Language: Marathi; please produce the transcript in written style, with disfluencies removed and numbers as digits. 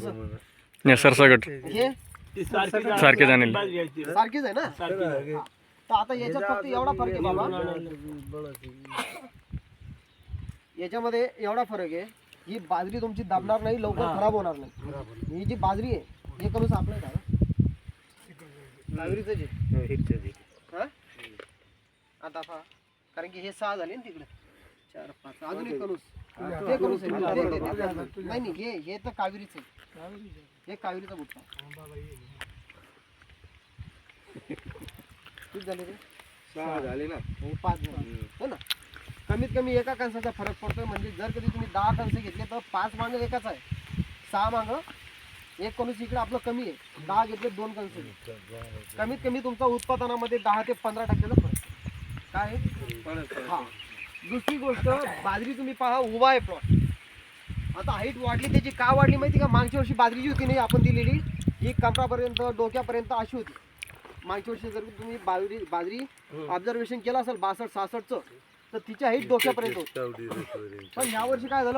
कसं नाही सरसकट हे सारखे जाणे सारखीच आहे ना. तर आता याच्यात फक्त एवढा फरक आहे बाबा, याच्यामध्ये एवढा फरक आहे, ही बाजरी तुमची दाबणार नाही, लवकर खराब होणार नाही. ही जी बाजरी आहे हे करूच आपलं का बाजरीचं जे हा आता पहा, कारण की हे 6 झाले ना तिकडे 4 5 अजून एक करूस ते करूस नाही नाही हे तर कावेरीच आहे, हे कावेरीचा बुट्टा किती झाले रे 6 झाले ना, हे 5 झाले हो ना. कमीत कमी एका कणसाचा फरक पडतोय. म्हणजे जर कधी तुम्ही 10 कणस घेतले तर 5 मागं एकाच आहे, 6 मागं एक कणूस इकडे आपलं कमी आहे, 10 घेतले 2 कणस. कमीत कमी तुमचा उत्पादनामध्ये 10 ते 15% फरक काय आहे? हा. दुसरी गोष्ट, बाजरी तुम्ही पहा उभा आहे प्लॉट. आता हाईट वाढली, त्याची का वाढली माहिती का? मागच्या वर्षी बाजरीची होती नाही आपण दिलेली, ही कमरापर्यंत डोक्यापर्यंत अशी होती. मागच्या वर्षी जर तुम्ही बाजरी ऑब्झर्वेशन केलं असेल 62-66चं, तर तिची हाईट डोक्यापर्यंत होती. पण ह्या वर्षी काय झालं,